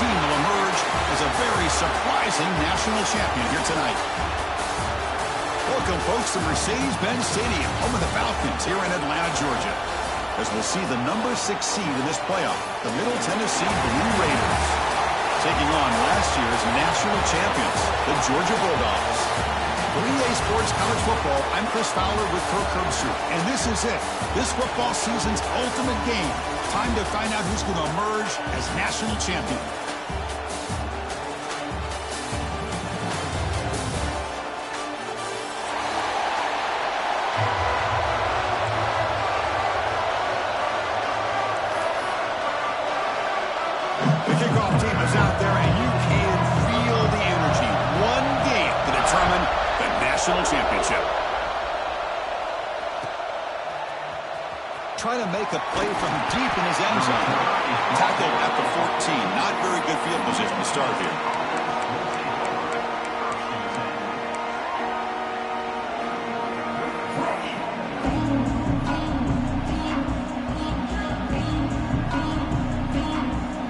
team will emerge as a very surprising national champion here tonight. Welcome, folks, to Mercedes-Benz Stadium, home of the Falcons here in Atlanta, Georgia, as we'll see the number 6 seed in this playoff, the Middle Tennessee Blue Raiders, taking on last year's national champions, the Georgia Bulldogs. For EA Sports College Football, I'm Chris Fowler with Kirk Herbstreit, and this is it. This football season's ultimate game. Time to find out who's going to emerge as national champion. The kickoff team is out there, and you can feel the energy. One game to determine the national championship. Trying to make a play from deep in his end zone. Tackled at the 14. Not very good field position to start here.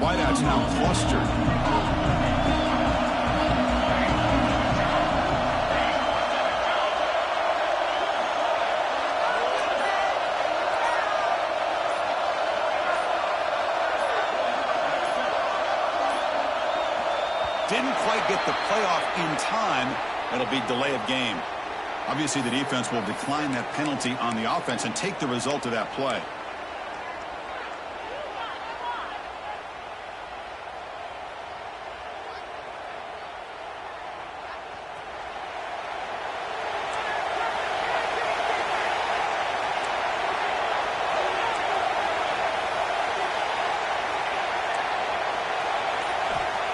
Wideouts now clustered. Didn't quite get the playoff in time. It'll be delay of game. Obviously, the defense will decline that penalty on the offense and take the result of that play.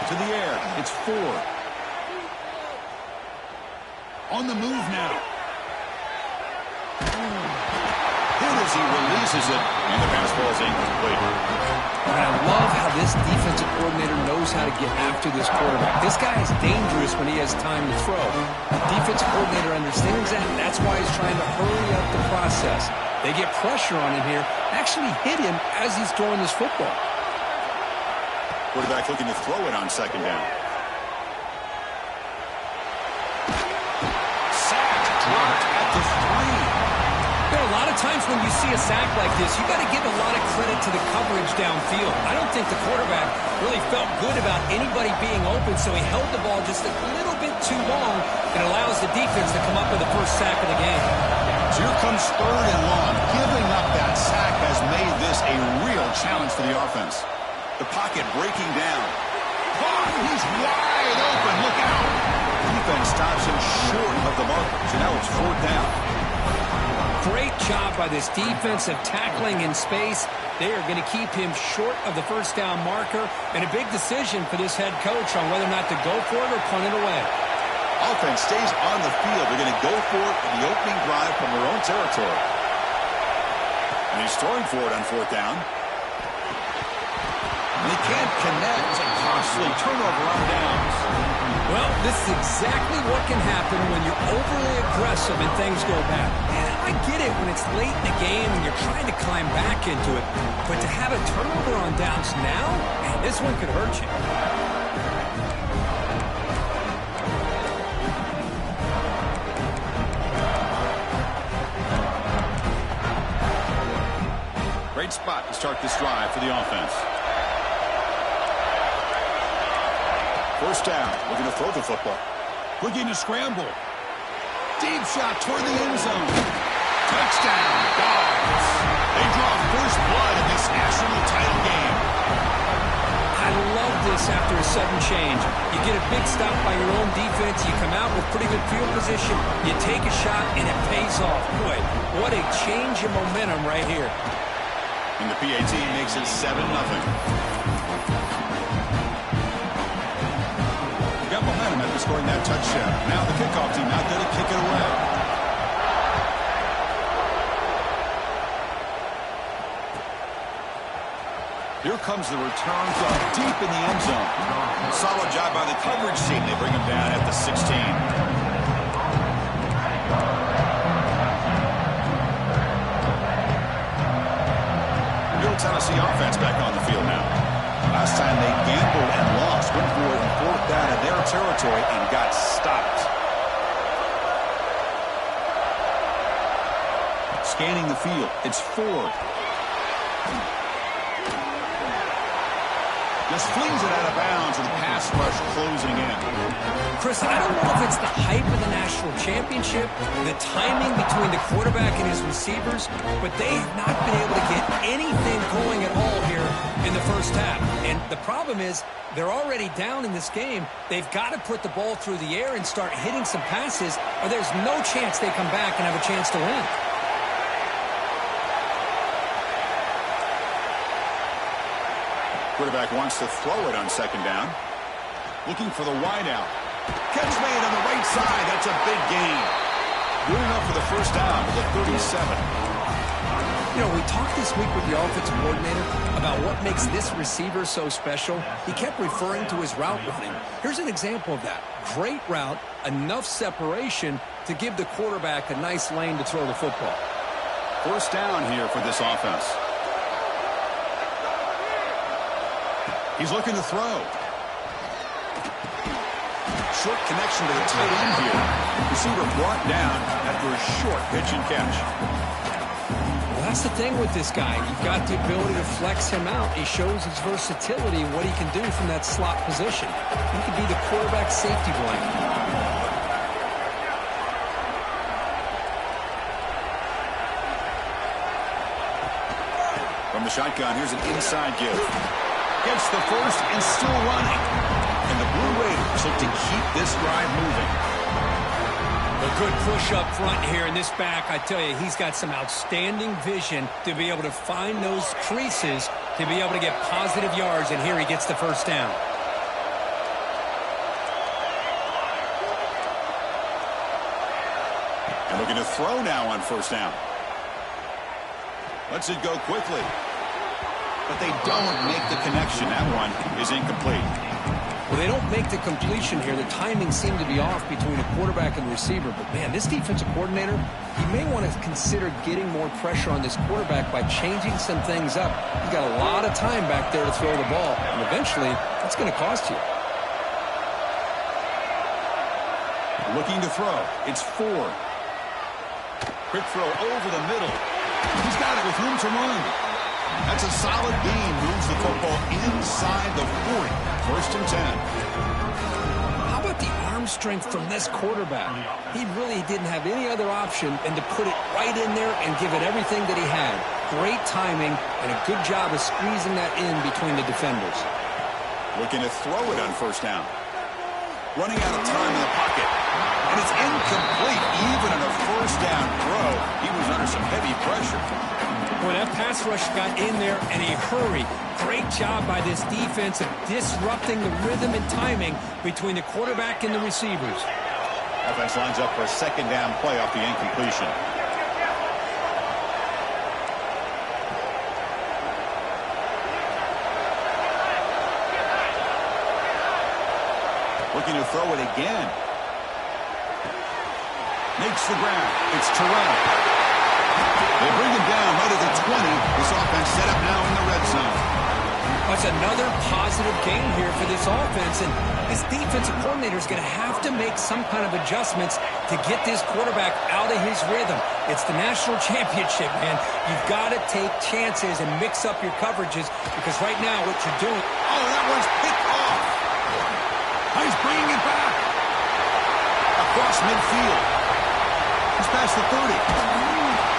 To the air, it's 4. On the move now. Hit as he releases it, and the pass ball is incomplete. And I love how this defensive coordinator knows how to get after this quarterback. This guy is dangerous when he has time to throw. The defensive coordinator understands that, and that's why he's trying to hurry up the process. They get pressure on him here, actually hit him as he's throwing this football. Quarterback looking to throw it on second down. Sacked, dropped at the 3. You know, a lot of times when you see a sack like this, you got to give a lot of credit to the coverage downfield. I don't think the quarterback really felt good about anybody being open, so he held the ball just a little bit too long and allows the defense to come up with the first sack of the game. So here comes 3rd and long. Giving up that sack has made this a real challenge for the offense. The pocket breaking down. Oh, he's wide open. Look out. Defense stops him short of the marker. So now it's 4th down. Great job by this defense of tackling in space. They are going to keep him short of the first down marker. And a big decision for this head coach on whether or not to go for it or punt it away. Offense stays on the field. They're going to go for it in the opening drive from their own territory. And he's throwing for it on 4th down. And he can't connect. A costly turnover on downs. Well, this is exactly what can happen when you're overly aggressive and things go bad. And I get it when it's late in the game and you're trying to climb back into it. But to have a turnover on downs now, man, this one could hurt you. Great spot to start this drive for the offense. 1st down, looking to throw the football. Looking to scramble. Deep shot toward the end zone. Touchdown, Dogs. They draw first blood in this national title game. I love this after a sudden change. You get a big stop by your own defense. You come out with pretty good field position. You take a shot, and it pays off. Boy, what a change of momentum right here. And the PAT makes it 7-0. Got momentum after scoring that touchdown. Now the kickoff team out there to kick it away. Here comes the return from deep in the end zone. Solid job by the coverage team. They bring him down at the 16. Middle Tennessee offense back on the field now. Last time they gambled and lost. went for it in fourth down in their territory and got stopped. Scanning the field, it's Ford. Just flings it out of bounds, and the pass rush closing in. Chris, I don't know if it's the hype of the national championship, the timing between the quarterback and his receivers, but they have not been able to get anything going at all here in the first half. And the problem is they're already down in this game. They've got to put the ball through the air and start hitting some passes, or there's no chance they come back and have a chance to win. Quarterback wants to throw it on second down. Looking for the wideout. Catch made on the right side. That's a big gain. Good enough for the first down to the 37. You know, we talked this week with the offensive coordinator about what makes this receiver so special. He kept referring to his route running. Here's an example of that. Great route, enough separation to give the quarterback a nice lane to throw the football. First down here for this offense. He's looking to throw. Short connection to the tight end here. Receiver brought down after a short pitch and catch. Well, that's the thing with this guy. You've got the ability to flex him out. He shows his versatility and what he can do from that slot position. He could be the quarterback safety blanket. From the shotgun, here's an inside give. Gets the first and still running. And the Blue Raiders look to keep this drive moving. A good push up front here in this back. I tell you, he's got some outstanding vision to be able to find those creases, to be able to get positive yards, and here he gets the first down. And looking to throw now on first down. Lets it go quickly. But they don't make the connection. That one is incomplete. Well, they don't make the completion here. The timing seemed to be off between a quarterback and receiver. But, man, this defensive coordinator, he may want to consider getting more pressure on this quarterback by changing some things up. He's got a lot of time back there to throw the ball. And eventually, that's going to cost you. Looking to throw. It's Ford. Quick throw over the middle. He's got it with room to run. That's a solid gain. Moves the football inside the 40. First and 10. How about the arm strength from this quarterback? He really didn't have any other option than to put it right in there and give it everything that he had. Great timing and a good job of squeezing that in between the defenders. Looking to throw it on first down. Running out of time in the pocket. And it's incomplete. Even on a first down throw, he was under some heavy pressure. Boy, that pass rush got in there in a hurry. Great job by this defense of disrupting the rhythm and timing between the quarterback and the receivers. Offense lines up for a second down play off the incompletion. Looking to throw it again. Makes the ground. It's Terrell. They bring him down right at the 20. This offense set up now in the red zone. That's another positive gain here for this offense. And this defensive coordinator is going to have to make some kind of adjustments to get this quarterback out of his rhythm. It's the national championship, man. You've got to take chances and mix up your coverages because right now what you're doing... Oh, that one's picked off. He's bringing it back. Across midfield. He's past the 30.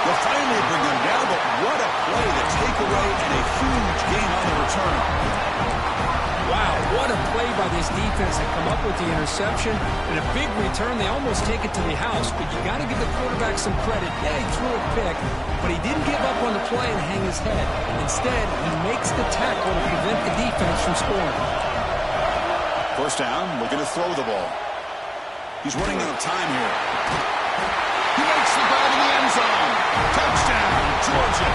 They'll finally bring them down, but what a play, the takeaway, and a huge gain on the return. Wow, what a play by this defense to come up with the interception and a big return. They almost take it to the house, but you got to give the quarterback some credit. Yeah, he threw a pick, but he didn't give up on the play and hang his head. Instead, he makes the tackle to prevent the defense from scoring. First down, looking to throw the ball. He's running out of time here. He makes the grab in the end zone. Touchdown, Georgia.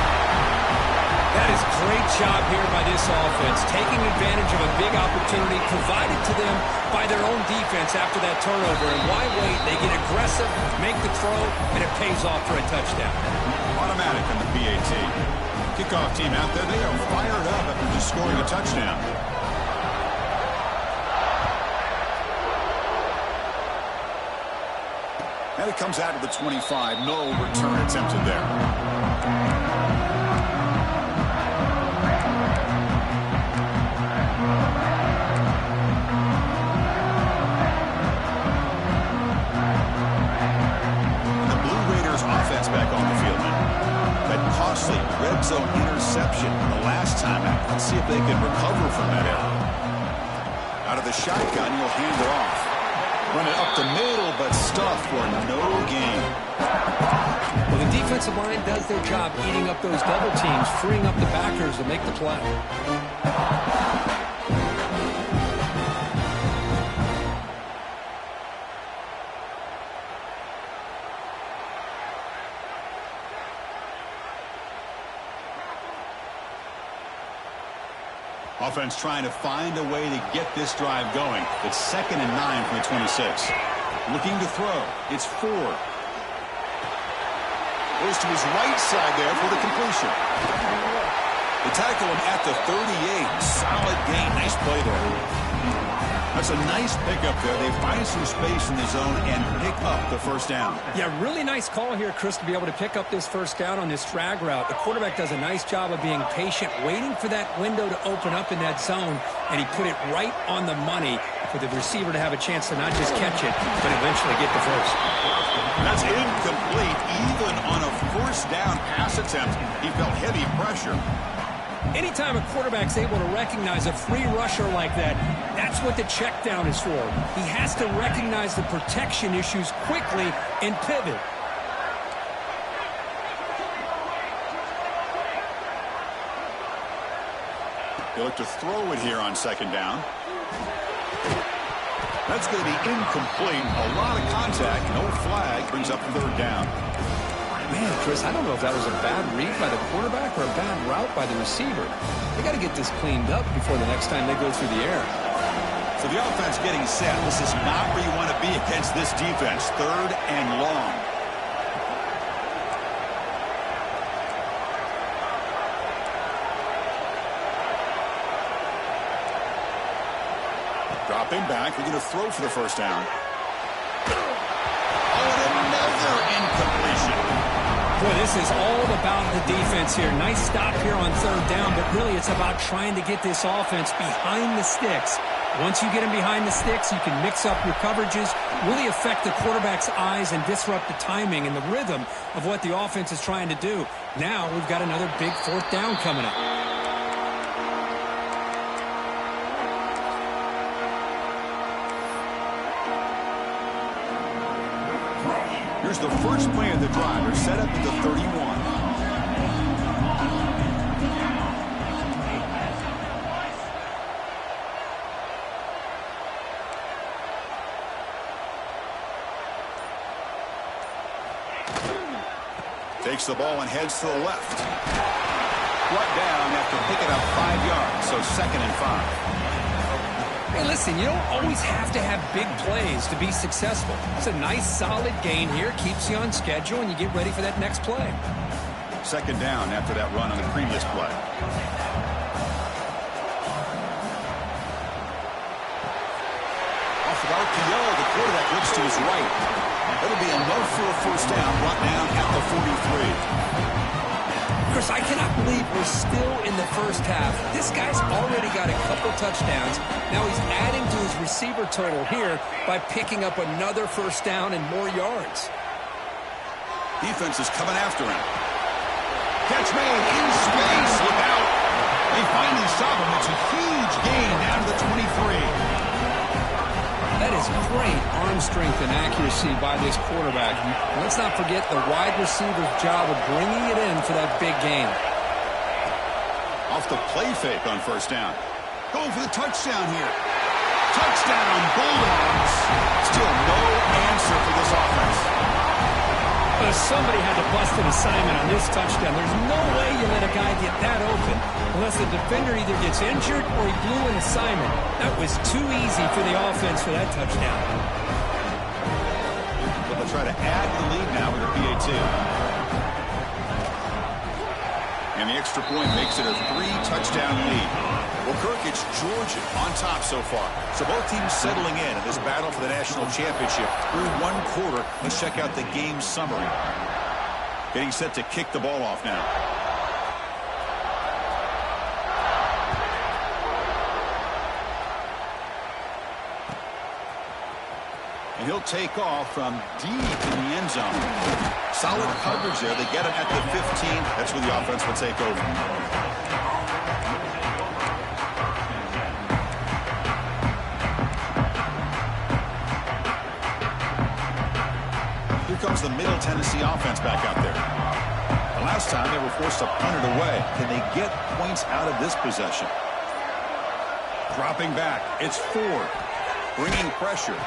That is a great job here by this offense, taking advantage of a big opportunity provided to them by their own defense after that turnover. And why wait? They get aggressive, make the throw, and it pays off for a touchdown. Automatic on the PAT. Kickoff team out there, they are fired up after just scoring a touchdown. And it comes out of the 25. No return attempted there. The Blue Raiders offense back on the field now. That costly red zone interception the last time out. Let's see if they can recover from that error. Out of the shotgun, he'll hand it off. Run it up the middle, but stuffed for no gain. Well, the defensive line does their job eating up those double teams, freeing up the backers to make the play. Offense trying to find a way to get this drive going. It's 2nd and 9 from the 26. Looking to throw. It's Ford. Goes to his right side there for the completion. They tackle him at the 38. Solid gain. Nice play there. That's a nice pickup there. They find some space in the zone and pick up the first down. Yeah, really nice call here, Chris, to be able to pick up this first down on this drag route. The quarterback does a nice job of being patient, waiting for that window to open up in that zone, and he put it right on the money for the receiver to have a chance to not just catch it, but eventually get the first. That's incomplete. Even on a first down pass attempt, he felt heavy pressure. Anytime a quarterback's able to recognize a free rusher like that, that's what the check down is for. He has to recognize the protection issues quickly and pivot. They look to throw it here on 2nd down. That's going to be incomplete. A lot of contact. No flag. Brings up 3rd down. Man, Chris, I don't know if that was a bad read by the quarterback or a bad route by the receiver. They got to get this cleaned up before the next time they go through the air. So the offense getting set. This is not where you want to be against this defense. 3rd and long. Dropping back. We're going to throw for the first down. Oh, and another incompletion. Boy, this is all about the defense here. Nice stop here on 3rd down, but really it's about trying to get this offense behind the sticks. Once you get them behind the sticks, you can mix up your coverages, really affect the quarterback's eyes and disrupt the timing and the rhythm of what the offense is trying to do. Now we've got another big 4th down coming up. Here's the first play of the drive. They're set up at the 31. Takes the ball and heads to the left. Brought down after picking up 5 yards, so 2nd and 5. Hey, listen, you don't always have to have big plays to be successful. It's a nice, solid gain here, keeps you on schedule, and you get ready for that next play. 2nd down after that run on the previous play. Off of RPO, the quarterback looks to his right. That'll be enough for a first down, brought down at the 43. Chris, I cannot believe we're still in the first half. This guy's already got a couple touchdowns. Now he's adding to his receiver total here by picking up another first down and more yards. Defense is coming after him. Catch made in space. Look out. They finally stop him. It's a huge gain down to the 23. That is great arm strength and accuracy by this quarterback. Let's not forget the wide receiver's job of bringing it in for that big gain. Off the play fake on first down. Going for the touchdown here. Touchdown, Bulldogs. Still no answer for this offense. But somebody had to bust an assignment on this touchdown. There's no way you let a guy get that open unless the defender either gets injured or he blew an assignment. That was too easy for the offense for that touchdown. But they'll try to add the lead now with a PAT. And the extra point makes it a 3-touchdown lead. Well, Kirk, it's Georgia on top so far. So both teams settling in this battle for the national championship through one quarter. Let's check out the game summary. Getting set to kick the ball off now. And he'll take off from deep in the end zone. Solid coverage there. They get him at the 15. That's where the offense will take over. Here comes the Middle Tennessee offense back out there. The last time they were forced to punt it away. Can they get points out of this possession? Dropping back. It's Ford. Bringing pressure.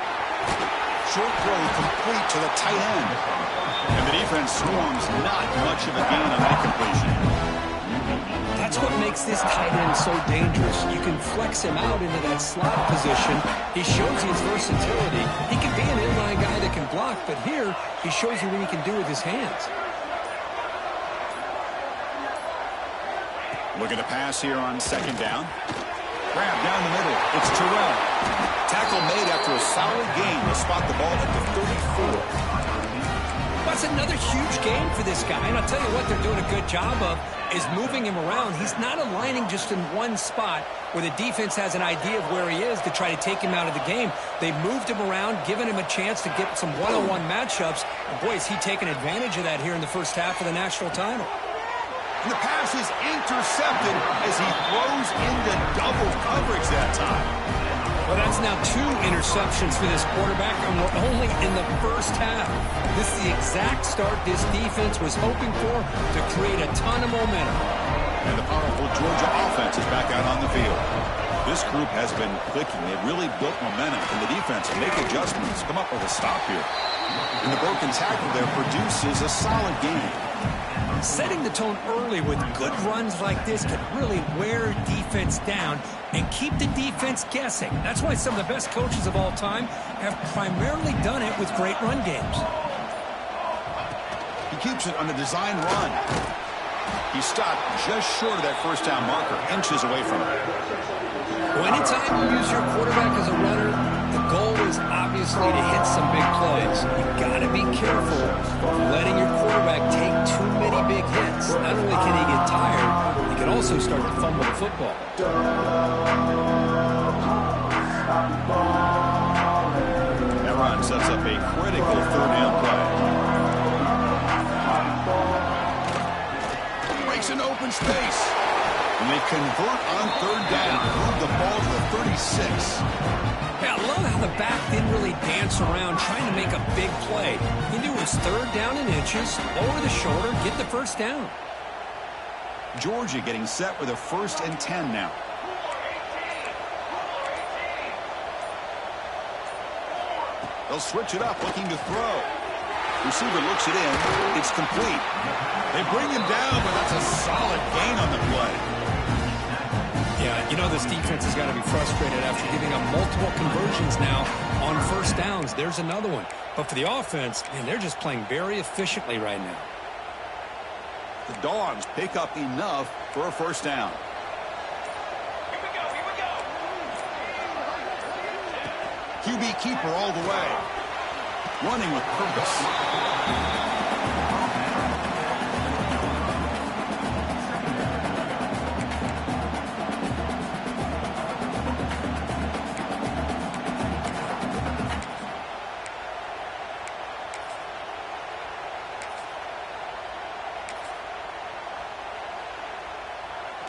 Short throw complete to the tight end. And the defense swarms, not much of a gain on that completion. That's what makes this tight end so dangerous. You can flex him out into that slot position. He shows his versatility. He can be an inline guy that can block, but here he shows you what he can do with his hands. Looking to pass here on second down. Grab down the middle. It's Terrell. Tackle made after a solid gain. They'll spot the ball at the 34. That's another huge game for this guy, and I'll tell you what they're doing a good job of is moving him around. He's not aligning just in one spot where the defense has an idea of where he is to try to take him out of the game. They moved him around, giving him a chance to get some one-on-one matchups. And boy, is he taking advantage of that here in the first half of the national title. And the pass is intercepted as he throws into double coverage that time. Well, that's now 2 interceptions for this quarterback, and we're only in the first half. This is the exact start this defense was hoping for to create a ton of momentum. And the powerful Georgia offense is back out on the field. This group has been clicking. They've really built momentum, and the defense make adjustments, come up with a stop here. And the broken tackle there produces a solid game. Setting the tone early with good runs like this can really wear defense down and keep the defense guessing. That's why some of the best coaches of all time have primarily done it with great run games. He keeps it on the design run. He stopped just short of that first down marker, inches away from it. Well, anytime you use your quarterback as a runner, the goal is obviously to hit some big plays. You've got to be careful of letting your quarterback take too many big hits. Not only can he get tired, he can also start to fumble the football. That run sets up a critical third down play. Breaks an open space. And they convert on third down, move the ball to the 36. Yeah, I love how the back didn't really dance around trying to make a big play. He knew it was third down in inches, lower the shoulder, get the first down. Georgia getting set with a 1st and 10 now. They'll switch it up, looking to throw. Receiver looks it in. It's complete. They bring him down, but that's a solid gain on the play. Yeah, you know this defense has got to be frustrated after giving up multiple conversions now on first downs. There's another one. But for the offense, man, they're just playing very efficiently right now. The Dogs pick up enough for a first down. QB keeper all the way. Running with purpose.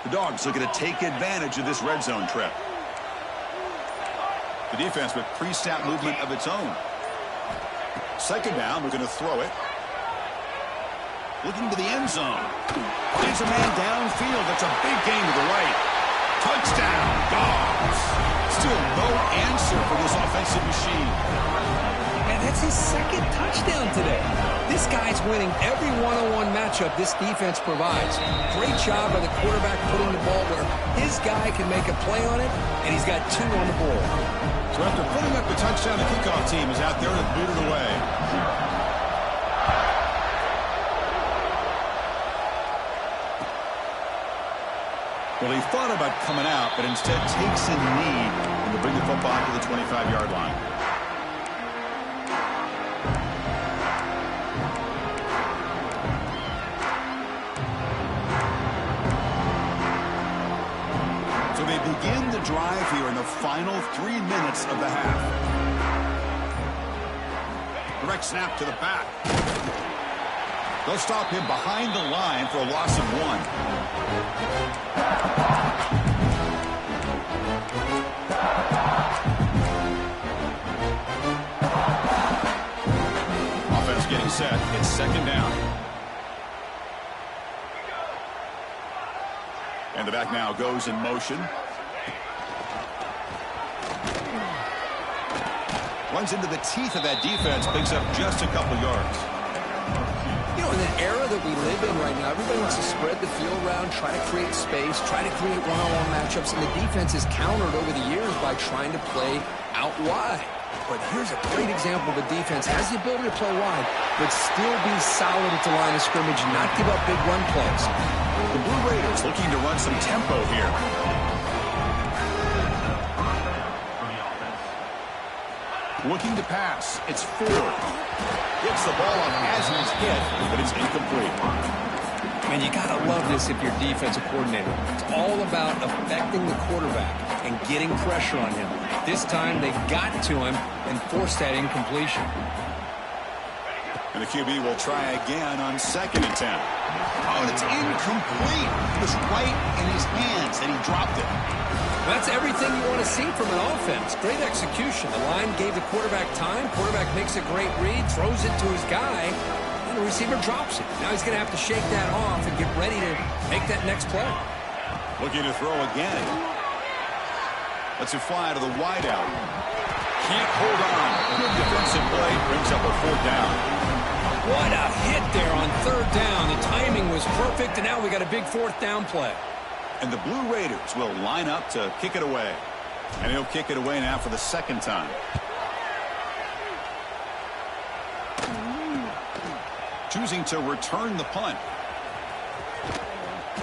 The Dogs looking to take advantage of this red zone trip. The defense with pre-snap movement of its own. Second down, we're going to throw it. Looking to the end zone. Finds a man downfield. That's a big gain to the right. Touchdown, Dogs. Still no answer for this offensive machine. And that's his second touchdown today. This guy's winning every one-on-one matchup this defense provides. Great job by the quarterback putting the ball where his guy can make a play on it, and he's got 2 on the board. So after putting up the touchdown, the kickoff team is out there to boot it away. Well, he thought about coming out, but instead takes a knee and to bring the football to the 25-yard line. So they begin the drive here in the final 3 minutes of the half. Direct snap to the back. They'll stop him behind the line for a loss of 1. Offense getting set. It's second down. And the back now goes in motion. Runs into the teeth of that defense, picks up just a couple yards. You know, in the era that we live in right now, everybody wants to spread the field around, try to create space, try to create one-on-one matchups, and the defense is countered over the years by trying to play out wide. But here's a great example of a defense has the ability to play wide, but still be solid at the line of scrimmage and not give up big run plays. The Blue Raiders looking to run some tempo here. Looking to pass. It's Ford. Gets the ball up as he's hit, but it's incomplete. Man, you got to love this if you're defensive coordinator. It's all about affecting the quarterback and getting pressure on him. This time they got to him and forced that incompletion. And the QB will try again on 2nd and 10. Oh, and it's incomplete. It was right in his hands, and he dropped it. That's everything you want to see from an offense. Great execution. The line gave the quarterback time. Quarterback makes a great read, throws it to his guy, and the receiver drops it. Now he's going to have to shake that off and get ready to make that next play. Looking to throw again. Lets it fly to the wideout. Can't hold on. Good defensive play. Brings up a 4th down. What a hit there on 3rd down. The timing was perfect, and now we got a big 4th down play. And the Blue Raiders will line up to kick it away. And he'll kick it away now for the 2nd time. Choosing to return the punt.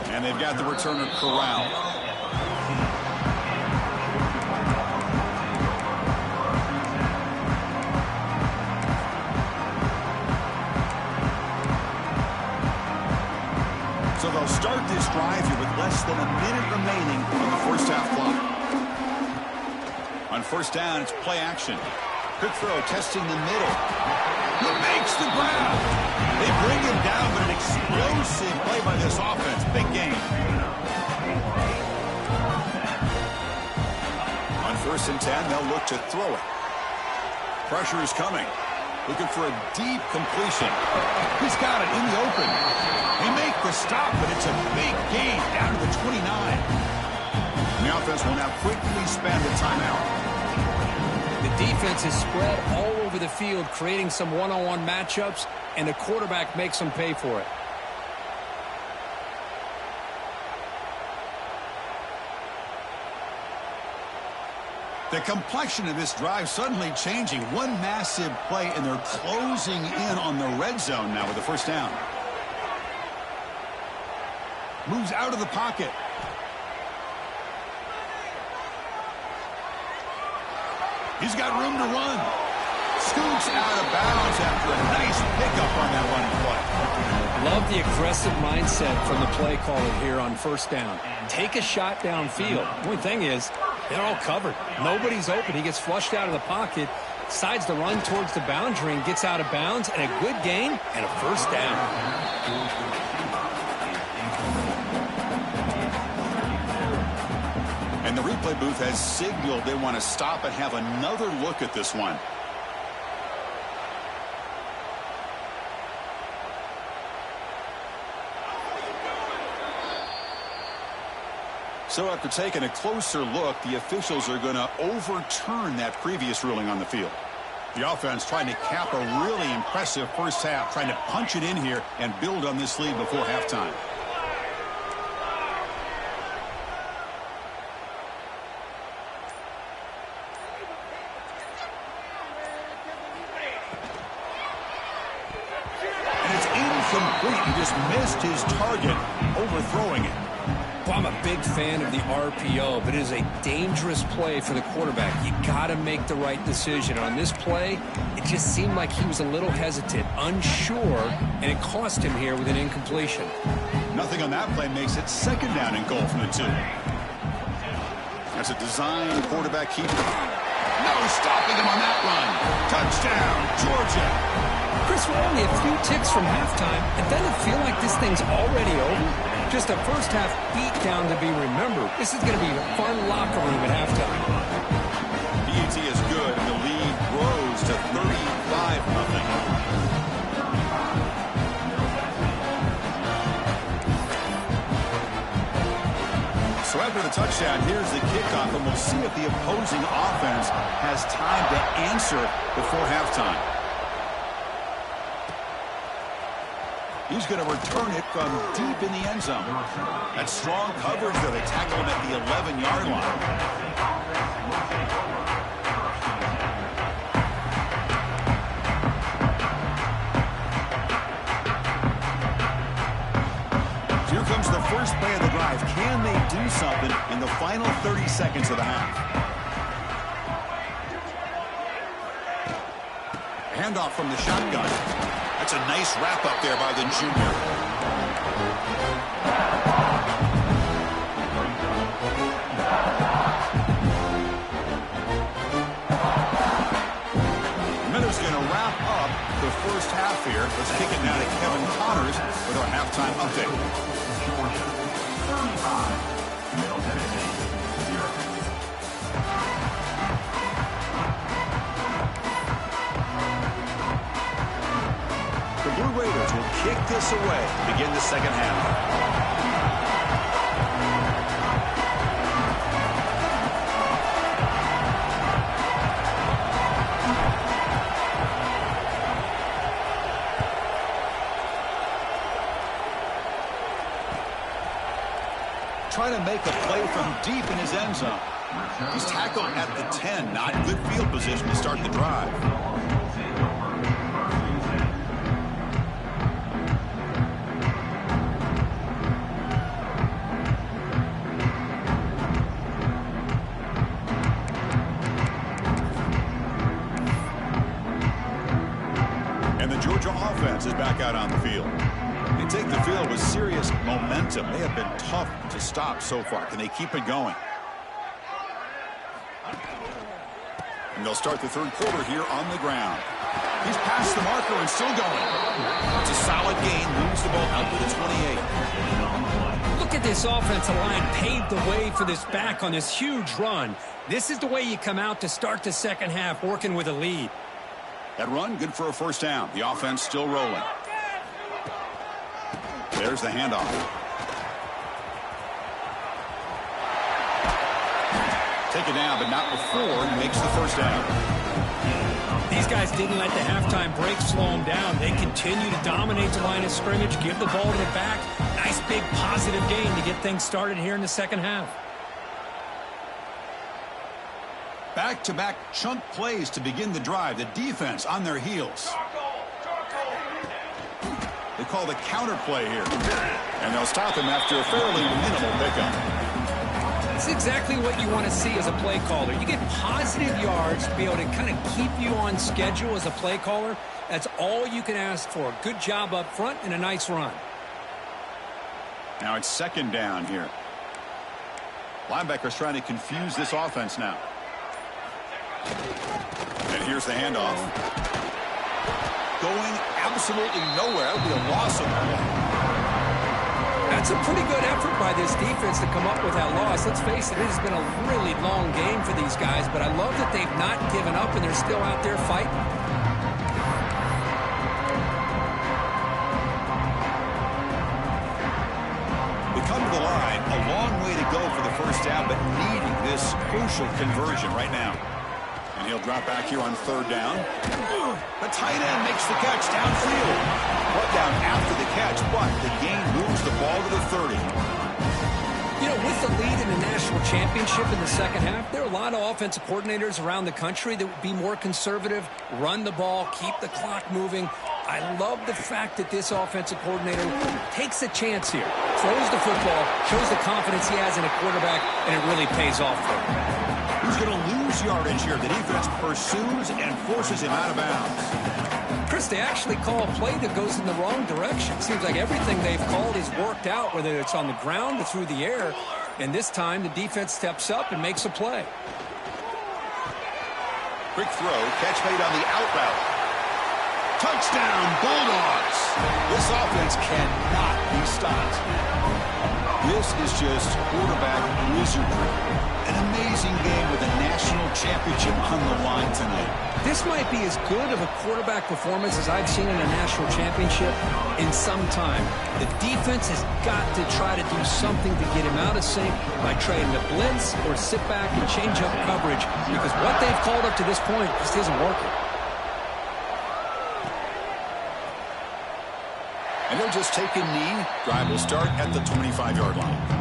And they've got the returner corralled. So they'll start this drive here with less than a minute remaining on the first half clock. On 1st down, it's play action. Quick throw, testing the middle. He makes the grab. They bring him down, but an explosive play by this offense. Big game. On 1st and 10, they'll look to throw it. Pressure is coming. Looking for a deep completion. He's got it in the open. They make the stop, but it's a big gain down to the 29. And the offense will now quickly spend the timeout. The defense is spread all over the field, creating some one-on-one matchups, and the quarterback makes them pay for it. The complexion of this drive suddenly changing. One massive play, and they're closing in on the red zone now with the 1st down. Moves out of the pocket. He's got room to run. Scoots out of bounds after a nice pickup on that running play. Love the aggressive mindset from the play caller here on 1st down. Take a shot downfield. The only thing is, they're all covered. Nobody's open. He gets flushed out of the pocket, decides to run towards the boundary and gets out of bounds, and a good gain and a 1st down. And the replay booth has signaled they want to stop and have another look at this one. So after taking a closer look, the officials are going to overturn that previous ruling on the field. The offense trying to cap a really impressive first half, trying to punch it in here and build on this lead before halftime. And it's incomplete. He just missed his target, overthrowing it. Well, I'm a big fan of the RPO, but it is a dangerous play for the quarterback. You got to make the right decision. On this play, it just seemed like he was a little hesitant, unsure, and it cost him here with an incompletion. Nothing on that play makes it second down and goal from the 2. That's a design quarterback keeper. No stopping him on that run. Touchdown, Georgia. Chris, we're only a few ticks from halftime, and doesn't it feel like this thing's already over? Just a first-half beatdown to be remembered. This is going to be a fun locker room at halftime. PAT is good, and the lead grows to 35-0. So after the touchdown, here's the kickoff, and we'll see if the opposing offense has time to answer before halftime. He's going to return it from deep in the end zone. That's strong coverage there. They tackle him at the 11-yard line. Here comes the first play of the drive. Can they do something in the final 30 seconds of the half? Handoff from the shotgun. That's a nice wrap up there by the junior. Miller's going to wrap up the first half here. Let's kick it now to Kevin Connors with our halftime update. Georgia, 35, Middle Tennessee, 0. The Blue Raiders will kick this away to begin the second half. Trying to make a play from deep in his end zone. He's tackled at the 10. Not good field position to start the drive. And the Georgia offense is back out on the field. They take the field with serious momentum. They have been tough to stop so far. Can they keep it going? And they'll start the third quarter here on the ground. He's past the marker and still going. It's a solid gain. Moves the ball out to the 28. Look at this offensive line paved the way for this back on this huge run. This is the way you come out to start the second half, working with a lead. That run, good for a first down. The offense still rolling. There's the handoff. Take it down, but not before he makes the first down. These guys didn't let the halftime break slow them down. They continue to dominate the line of scrimmage, give the ball to the back. Nice big positive gain to get things started here in the second half. Back-to-back chunk plays to begin the drive. The defense on their heels. They call the counter play here. And they'll stop him after a fairly minimal pickup. It's exactly what you want to see as a play caller. You get positive yards to be able to kind of keep you on schedule as a play caller. That's all you can ask for. Good job up front and a nice run. Now it's second down here. Linebackers trying to confuse this offense now. And here's the handoff. Going absolutely nowhere. That would be a loss of the ball. That's a pretty good effort by this defense to come up with that loss. Let's face it, it has been a really long game for these guys, but I love that they've not given up and they're still out there fighting. We come to the line, a long way to go for the first down, but needing this crucial conversion right now. And he'll drop back here on third down. The tight end makes the catch downfield. Brought down after the catch, but the gain moves the ball to the 30. You know, with the lead in the national championship in the second half, there are a lot of offensive coordinators around the country that would be more conservative, run the ball, keep the clock moving. I love the fact that this offensive coordinator takes a chance here, throws the football, shows the confidence he has in a quarterback, and it really pays off for him. Who's going to lose yardage here? The defense pursues and forces him out of bounds. Chris, they actually call a play that goes in the wrong direction. Seems like everything they've called is worked out, whether it's on the ground or through the air. And this time, the defense steps up and makes a play. Quick throw, catch made on the out route. Touchdown, Bulldogs! This offense cannot be stopped. This is just quarterback wizardry. An amazing game with a national championship on the line tonight. This might be as good of a quarterback performance as I've seen in a national championship in some time. The defense has got to try to do something to get him out of sync by trying to blitz or sit back and change up coverage, because what they've called up to this point just isn't working. And they'll just take a knee. Drive will start at the 25-yard line.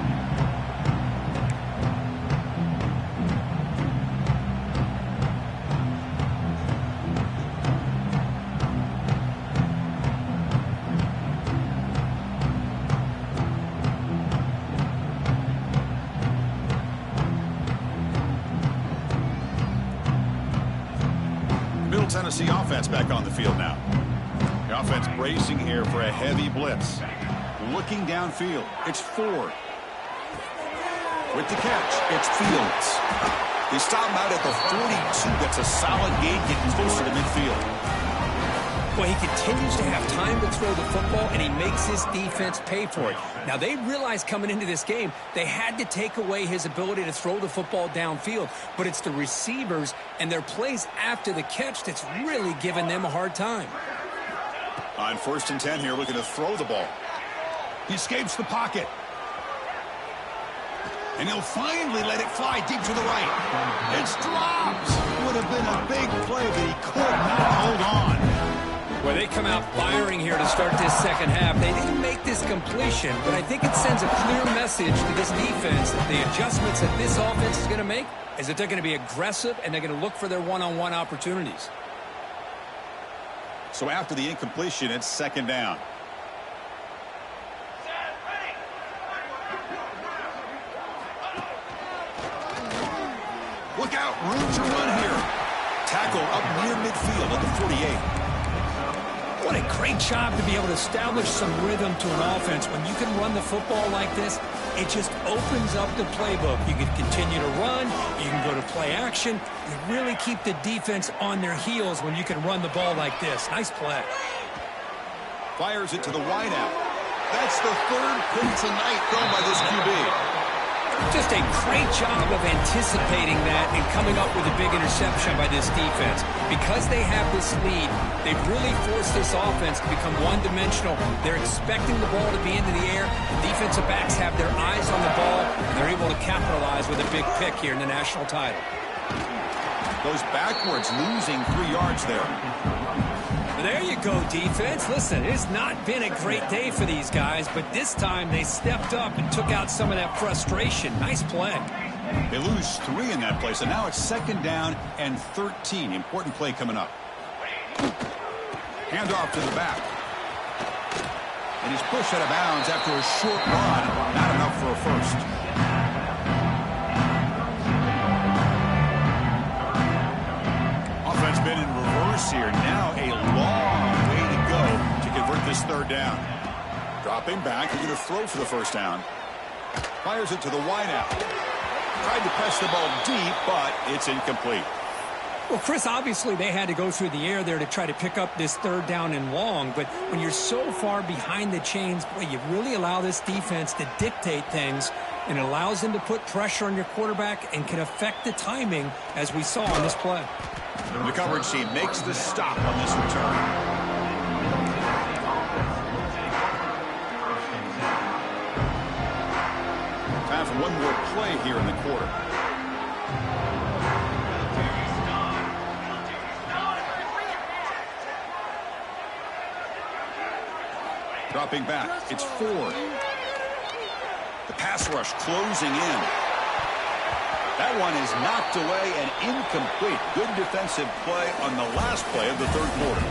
Middle Tennessee offense back on the field now. The offense bracing here for a heavy blitz. Looking downfield. It's Ford. With the catch, it's Fields. They stop him out at the 42. That's a solid gain getting closer to midfield. Well, he continues to have time to throw the football, and he makes his defense pay for it. Now, they realized coming into this game they had to take away his ability to throw the football downfield, but it's the receivers and their plays after the catch that's really giving them a hard time. On 1st and 10 here, looking to throw the ball. He escapes the pocket. And he'll finally let it fly deep to the right. It's dropped. Would have been a big play, but he could not hold on. Well, they come out firing here to start this second half. They didn't make this completion, but I think it sends a clear message to this defense that the adjustments that this offense is going to make is that they're going to be aggressive and they're going to look for their one-on-one opportunities. So after the incompletion, it's 2nd down. Look out, room to run here. Tackle up near midfield at the 48. What a great job to be able to establish some rhythm to an offense. When you can run the football like this, it just opens up the playbook. You can continue to run. You can go to play action. You really keep the defense on their heels when you can run the ball like this. Nice play. Fires it to the wideout. That's the 3rd pick tonight thrown by this QB. Just a great job of anticipating that and coming up with a big interception by this defense. Because they have this lead, they've really forced this offense to become one-dimensional. They're expecting the ball to be into the air. The defensive backs have their eyes on the ball, and they're able to capitalize with a big pick here in the national title. Goes backwards, losing 3 yards there. There you go, defense. Listen, it's not been a great day for these guys, but this time they stepped up and took out some of that frustration. Nice play. They lose 3 in that play, so now it's 2nd down and 13. Important play coming up. Handoff to the back. And he's pushed out of bounds after a short run. Not enough for a first. Offense been in reverse here. Now a long way to go to convert this 3rd down. Dropping back. He's going to throw for the 1st down. Fires it to the wideout. Tried to press the ball deep, but it's incomplete. Well, Chris, obviously they had to go through the air there to try to pick up this 3rd down and long, but when you're so far behind the chains, boy, you really allow this defense to dictate things, and it allows them to put pressure on your quarterback and can affect the timing, as we saw on this play. The coverage team makes the stop on this return. Time for one more play here in the quarter. Dropping back, it's Ford. The pass rush closing in. That one is knocked away and incomplete. Good defensive play on the last play of the 3rd quarter.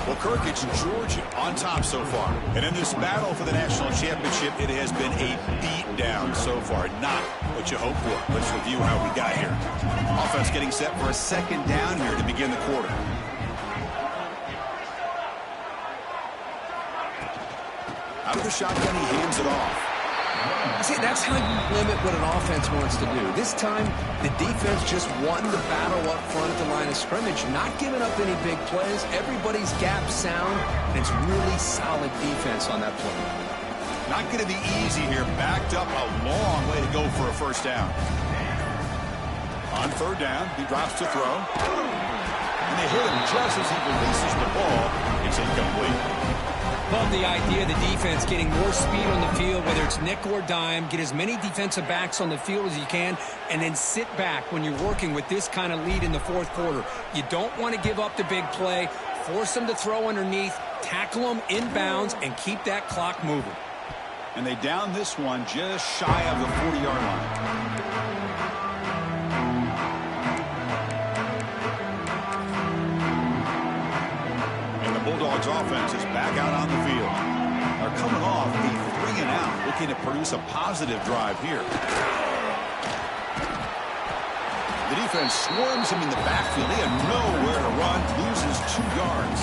Well, Kirk, it's Georgia on top so far. And in this battle for the national championship, it has been a beatdown so far. Not what you hope for. Let's review how we got here. Offense getting set for a second down here to begin the quarter. Out of the shotgun, he hands it off. See, that's how you limit what an offense wants to do. This time, the defense just won the battle up front at the line of scrimmage, not giving up any big plays. Everybody's gap sound, and it's really solid defense on that play. Not going to be easy here. Backed up a long way to go for a first down. On third down, he drops to throw. And they hit him just as he releases the ball. It's incomplete. Love the idea of the defense getting more speed on the field, whether it's nickel or dime, get as many defensive backs on the field as you can, and then sit back when you're working with this kind of lead in the fourth quarter. You don't want to give up the big play, force them to throw underneath, tackle them inbounds, and keep that clock moving. And they down this one just shy of the 40-yard line. Bulldogs offense is back out on the field. They're coming off a 3-and-out, looking to produce a positive drive here. The defense swarms him in the backfield. They have nowhere to run, loses 2 yards.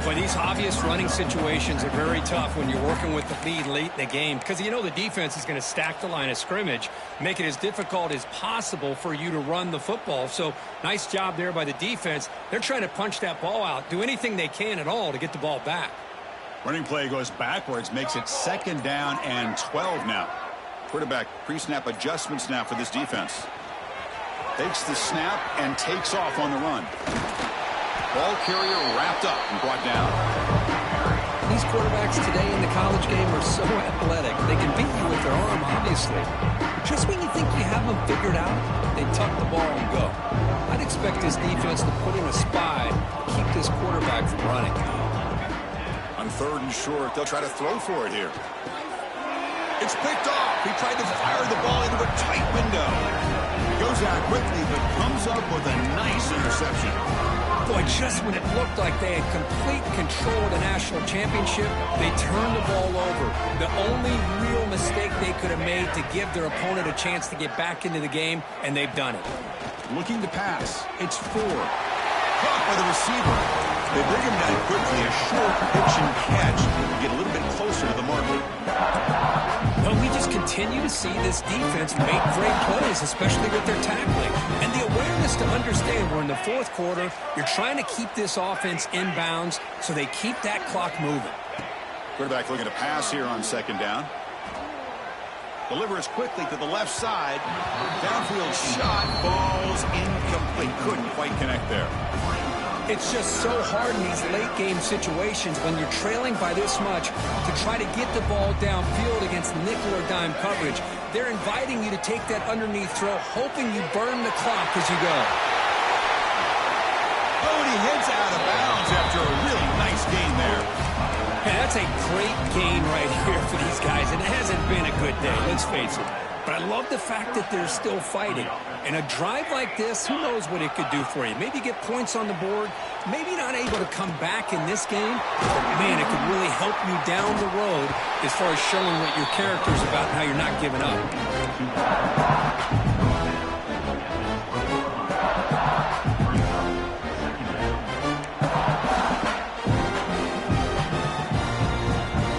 But these obvious running situations are very tough when you're working with the lead late in the game, because you know the defense is going to stack the line of scrimmage, make it as difficult as possible for you to run the football. So nice job there by the defense. They're trying to punch that ball out, do anything they can at all to get the ball back. Running play goes backwards, makes it 2nd down and 12 now. Quarterback pre-snap adjustments now for this defense. Takes the snap and takes off on the run. Ball carrier wrapped up and brought down. These quarterbacks today in the college game are so athletic. They can beat you with their arm, obviously. Just when you think you have them figured out, they tuck the ball and go. I'd expect this defense to put in a spy, keep this quarterback from running. On 3rd and short, they'll try to throw for it here. It's picked off. He tried to fire the ball into a tight window. Goes out quickly, but comes up with a nice interception. Boy, just when it looked like they had complete control of the national championship, they turned the ball over. The only real mistake they could have made to give their opponent a chance to get back into the game, and they've done it. Looking to pass. It's 4. Caught by the receiver. They bring him down quickly. A short pitch and catch to get a little bit closer to the marker. Well, we just continue to see this defense make great plays, especially with their tackling. And the awareness to understand we're in the fourth quarter, you're trying to keep this offense inbounds so they keep that clock moving. Quarterback looking to pass here on 2nd down. Delivers quickly to the left side. Downfield shot. Falls incomplete. Couldn't quite connect there. It's just so hard in these late-game situations when you're trailing by this much to try to get the ball downfield against nickel or dime coverage. They're inviting you to take that underneath throw, hoping you burn the clock as you go. Oh, and he heads out of bounds after a really nice gain there. And that's a great gain right here for these guys, and it hasn't been a good day, let's face it. But I love the fact that they're still fighting. And a drive like this, who knows what it could do for you. Maybe get points on the board, maybe not able to come back in this game. But man, it could really help you down the road as far as showing what your character's about and how you're not giving up.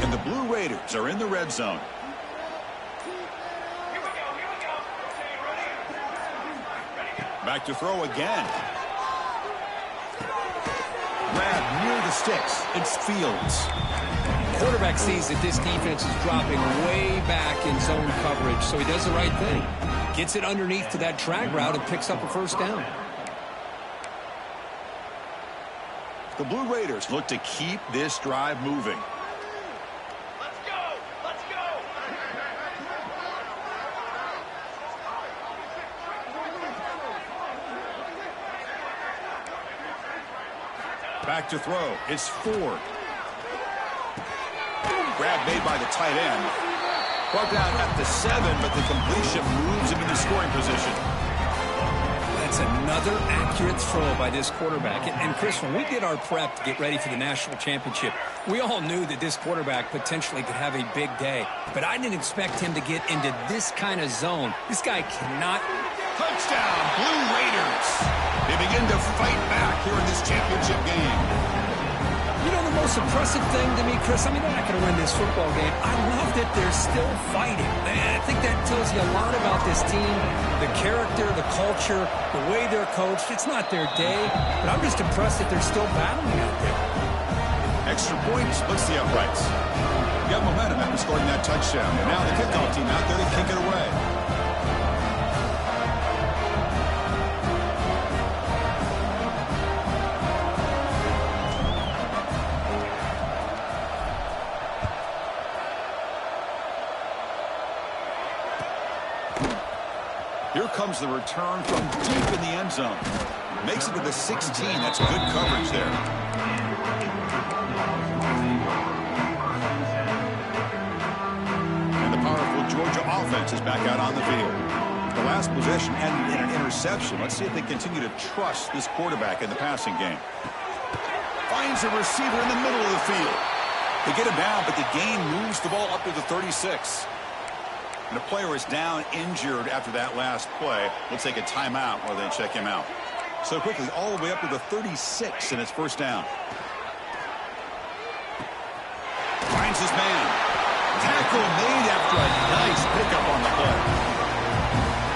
And the Blue Raiders are in the red zone. Back to throw again. Grab near the sticks. It's Fields. Quarterback sees that this defense is dropping way back in zone coverage, so he does the right thing. Gets it underneath to that drag route and picks up a first down. The Blue Raiders look to keep this drive moving. Back to throw. It's Ford. Grab made by the tight end. Brought down at the 7, but the completion moves him into scoring position. That That's another accurate throw by this quarterback. And Chris, when we did our prep to get ready for the national championship, we all knew that this quarterback potentially could have a big day. But I didn't expect him to get into this kind of zone. This guy cannot. Touchdown, Blue Raiders. They begin to fight back here in this championship game. You know, the most impressive thing to me, Chris, I mean, they're not going to win this football game. I love that they're still fighting. And I think that tells you a lot about this team, the character, the culture, the way they're coached. It's not their day, but I'm just impressed that they're still battling out there. Extra point splits the uprights. Got momentum after scoring that touchdown. And now the kickoff team out there to kick it away. Here comes the return from deep in the end zone. Makes it to the 16. That's good coverage there. And the powerful Georgia offense is back out on the field. The last possession ended in an interception. Let's see if they continue to trust this quarterback in the passing game. Finds a receiver in the middle of the field. They get him down, but the game moves the ball up to the 36. And the player is down injured after that last play. We'll take a timeout while they check him out. So quickly, all the way up to the 36, and it's first down. Finds his man. Tackle made after a nice pickup on the play.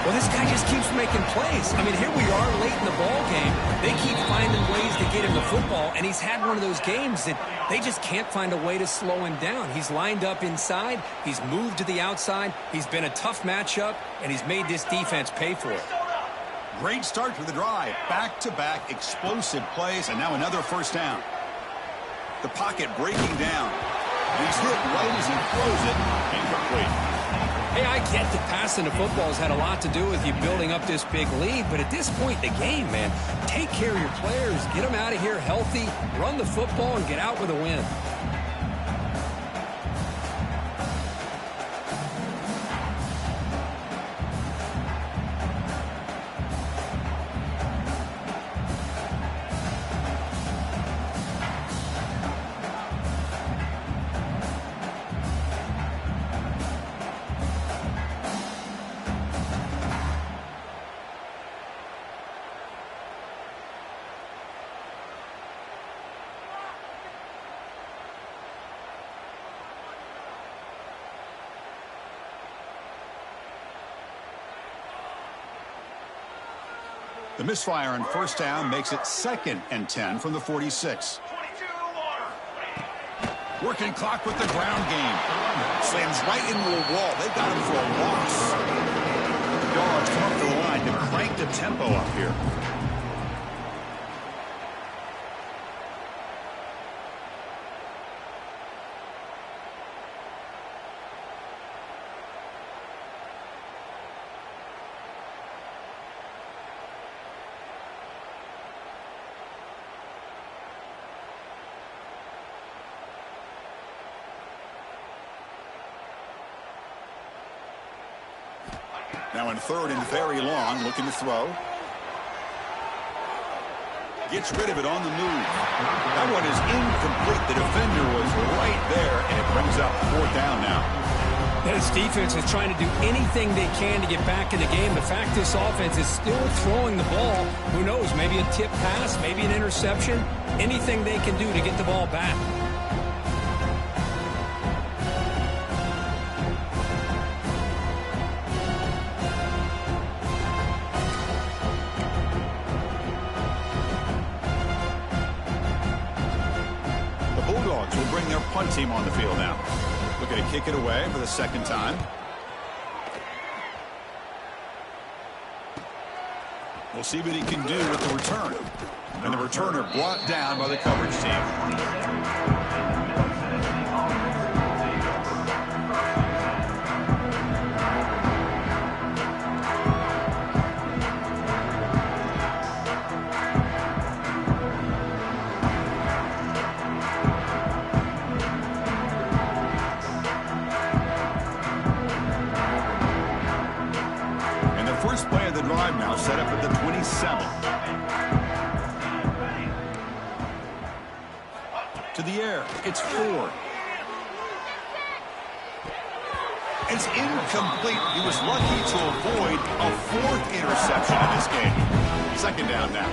Well, this guy just keeps making plays. I mean, here we are late in the ball game. They keep finding ways to get him the football, and he's had one of those games that they just can't find a way to slow him down. He's lined up inside. He's moved to the outside. He's been a tough matchup, and he's made this defense pay for it. Great start to the drive. Back-to-back explosive plays, and now another first down. The pocket breaking down. He's hit right as he throws it. Incomplete. Hey, I get that passing the football has had a lot to do with you building up this big lead, but at this point in the game, man, take care of your players, get them out of here healthy, run the football, and get out with a win. The misfire on first down makes it 2nd and 10 from the 46. Working clock with the ground game. Slams right into a wall. They got him for a loss. The Dogs come up the line to crank the tempo up here. Now in 3rd and very long, looking to throw. Gets rid of it on the move. That one is incomplete. The defender was right there, and it brings up 4th down now. This defense is trying to do anything they can to get back in the game. The fact this offense is still throwing the ball, who knows, maybe a tip pass, maybe an interception, anything they can do to get the ball back. Will bring their punt team on the field now. Looking to kick it away for the 2nd time. We'll see what he can do with the return. And the returner brought down by the coverage team. Set up at the 27. To the air, it's Ford. It's incomplete. He was lucky to avoid a 4th interception in this game. 2nd down now.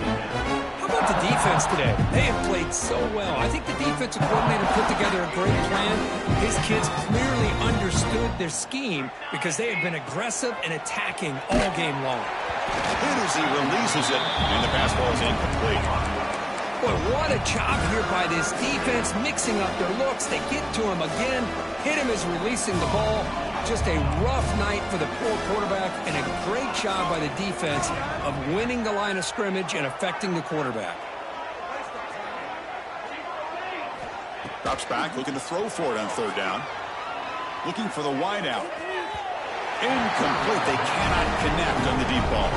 How about the defense today? They have played so well. I think the defensive coordinator put together a great plan. His kids clearly understood their scheme because they have been aggressive and attacking all game long. Hit as he releases it, and the pass ball is incomplete. Boy, what a job here by this defense, mixing up their looks. They get to him again, hit him as releasing the ball. Just a rough night for the poor quarterback, and a great job by the defense of winning the line of scrimmage and affecting the quarterback. Drops back, looking to throw for it on 3rd down. Looking for the wide out. Incomplete. They cannot connect on the deep ball.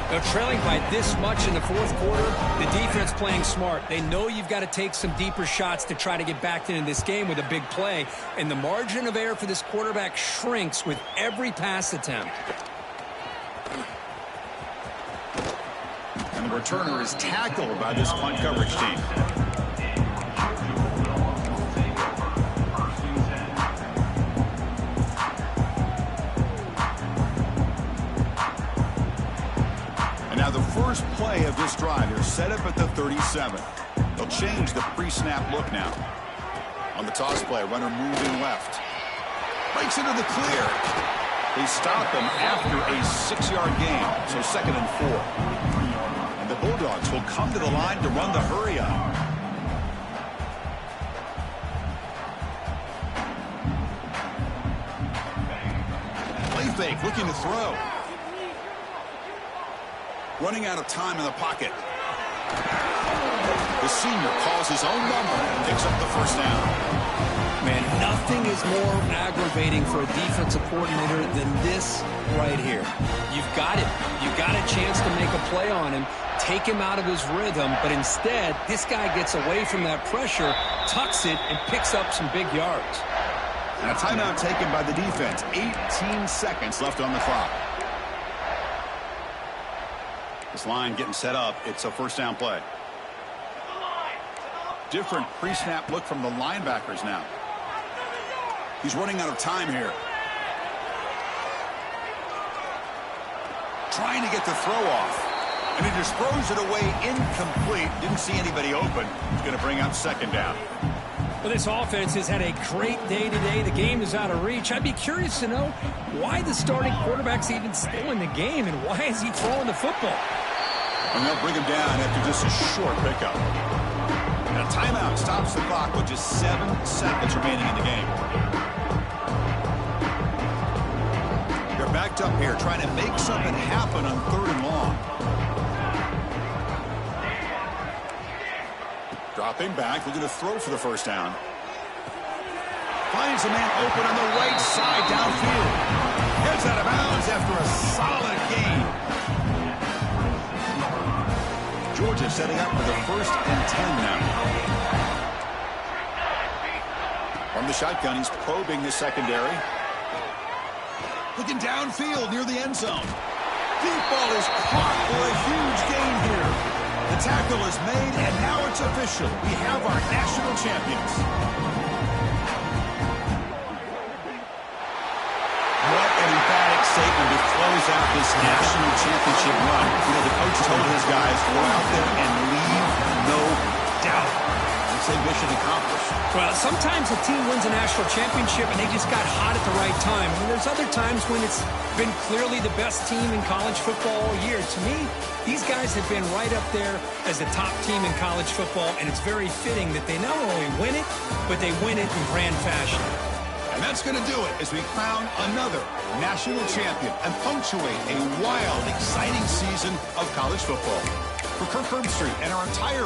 Now, trailing by this much in the 4th quarter, the defense playing smart. They know you've got to take some deeper shots to try to get back into this game with a big play. And the margin of error for this quarterback shrinks with every pass attempt. And the returner is tackled by this punt coverage team. Now the first play of this drive, they're set up at the 37. They'll change the pre-snap look now. On the toss play, runner moving left. Breaks into the clear. They stop him after a 6-yard gain, so 2nd and 4. And the Bulldogs will come to the line to run the hurry up. Play fake, looking to throw. Running out of time in the pocket. The senior calls his own number and picks up the 1st down. Man, nothing is more aggravating for a defensive coordinator than this right here. You've got it. You've got a chance to make a play on him, take him out of his rhythm, but instead, this guy gets away from that pressure, tucks it, and picks up some big yards. And a timeout taken by the defense. 18 seconds left on the clock. This line getting set up. It's a 1st down play. Different pre-snap look from the linebackers now. He's running out of time here. Trying to get the throw off. And he just throws it away incomplete. Didn't see anybody open. He's going to bring up 2nd down. Well, this offense has had a great day today. The game is out of reach. I'd be curious to know why the starting quarterback's even still in the game and why is he throwing the football? And they'll bring him down after just a short pickup. And a timeout stops the clock with just 7 seconds remaining in the game. They're backed up here trying to make something happen on 3rd and long. Dropping back, looking to throw for the 1st down. Finds a man open on the right side downfield. Gets out of bounds after a solid gain. Georgia setting up for the 1st and 10 now. From the shotgun, he's probing the secondary. Looking downfield near the end zone. Deep ball is caught for a huge gain here. The tackle is made, and now it's official. We have our national champions. What an emphatic statement to close out this national championship run. You know, the coach told his guys, go out there and leave no doubt. It's a mission accomplished. Well, sometimes a team wins a national championship and they just got hot at the right time. And there's other times when it's been clearly the best team in college football all year. To me, these guys have been right up there as the top team in college football, and it's very fitting that they not only win it, but they win it in grand fashion. And that's going to do it as we crown another national champion and punctuate a wild, exciting season of college football. For Kirk Herbstreit and our entire